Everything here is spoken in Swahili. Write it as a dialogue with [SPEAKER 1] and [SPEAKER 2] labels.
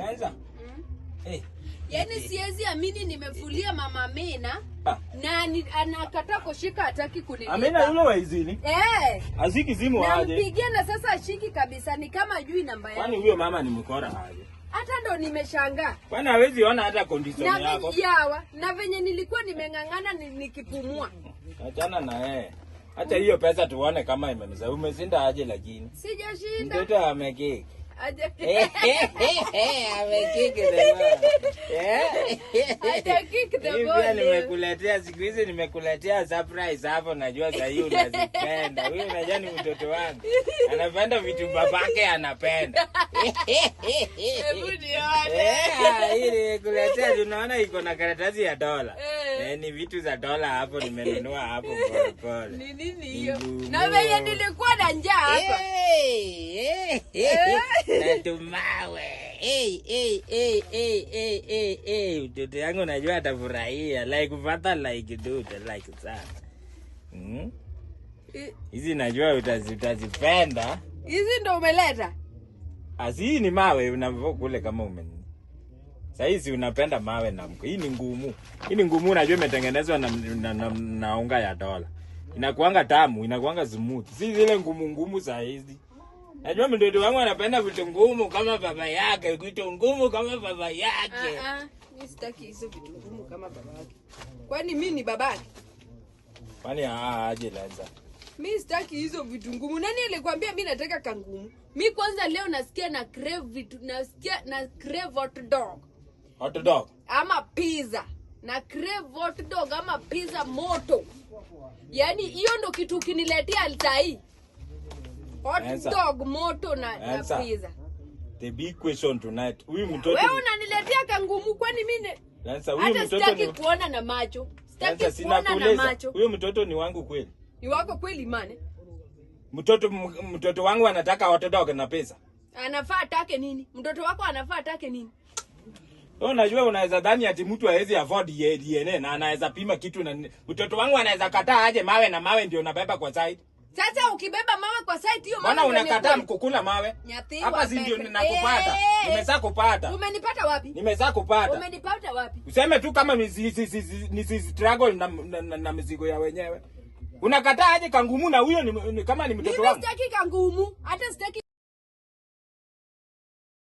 [SPEAKER 1] Anza.
[SPEAKER 2] Yaani siwezi amini nimefulia mama Amina. Na anakataa kushika, hataki kunilipa.
[SPEAKER 1] Amina yule wa izini? Aziki zimu aje.
[SPEAKER 2] Nampigia na sasa ashiki kabisa, ni kama ajui namba yangu.
[SPEAKER 1] Kwani huyo mama ni mkora aje?
[SPEAKER 2] Hata ndo nimeshangaa.
[SPEAKER 1] Kwani hawezi ona hata condition yako?
[SPEAKER 2] Na venye nilikuwa nimengangana nikipumua.
[SPEAKER 1] Achana na yeye. Acha hiyo pesa tuone kama imemza. Umeshinda aje lakini?
[SPEAKER 2] Sijashinda.
[SPEAKER 1] Mtoto amekiki.
[SPEAKER 2] Amekiki
[SPEAKER 1] Hivi nimekuletea siku hizi, nimekuletea surprise hapo, najua sasa hiyo unazipenda. Wewe unajua ni mtoto wangu. Anapenda vitu babake anapenda.
[SPEAKER 2] Hebu nione.
[SPEAKER 1] Hii nimekuletea, tunaona iko na karatasi ya dola. Ni vitu za dola hapo nimenunua hapo pole pole.
[SPEAKER 2] Ni nini hiyo? Na wewe nilikuwa na njaa hapa.
[SPEAKER 1] Natumawe. Mtoto yangu najua atafurahia. Like father, like dude, like son. Hizi najua utazipenda.
[SPEAKER 2] Hizi ndo umeleta?
[SPEAKER 1] Hii ni mawe unavyo kule kama Sasa hizi unapenda mawe na mko. Hii ni ngumu. Hii ni ngumu, najua imetengenezwa na unga ya dola. Inakuanga tamu, inakuanga smooth. Si zile ngumu za hizi. Najua mtoto wangu anapenda vitu ngumu kama baba yake, vitu ngumu kama baba yake.
[SPEAKER 2] Mimi sitaki hizo vitu ngumu kama baba yake. Kwani mimi ni babake?
[SPEAKER 1] Kwani aje Lanza?
[SPEAKER 2] Mimi sitaki hizo vitu ngumu. Nani alikwambia mimi nataka kangumu? Mimi kwanza leo nasikia na crave vitu, nasikia na crave hot dog.
[SPEAKER 1] Hot dog
[SPEAKER 2] Ama pizza. Na crave hot dog ama pizza moto. Yaani hiyo ndo kitu kiniletea altai. Hot dog moto na pizza.
[SPEAKER 1] The big question tonight. Huyu mtoto
[SPEAKER 2] wewe unaniletea kangumu, kwani mimi
[SPEAKER 1] Lanza, huyu mtoto
[SPEAKER 2] sitaki kuona na macho. Sitaki kuona na macho.
[SPEAKER 1] Huyu mtoto ni wangu kweli?
[SPEAKER 2] Ni wako kweli mane?
[SPEAKER 1] Mtoto wangu anataka hot dog na pesa.
[SPEAKER 2] Anafaa atake nini? Mtoto wako anafaa atake nini?
[SPEAKER 1] Wewe unajua unaweza dhani ati mtu hawezi afford DNA na anaweza pima kitu na mtoto wangu anaweza kataa aje mawe na mawe ndio unabeba kwa side.
[SPEAKER 2] Sasa ukibeba mawe kwa side hiyo mawe.
[SPEAKER 1] Mbona unakataa mkukula mawe? Hapa si ndio ninakupata. Nimeza kupata.
[SPEAKER 2] Umenipata wapi?
[SPEAKER 1] Nimeza kupata.
[SPEAKER 2] Umenipata wapi?
[SPEAKER 1] Useme tu kama ni struggle na mizigo ya wenyewe. Unakataa aje kangumu na huyo ni kama ni mtoto wangu.
[SPEAKER 2] Mimi sitaki kangumu, hata sitaki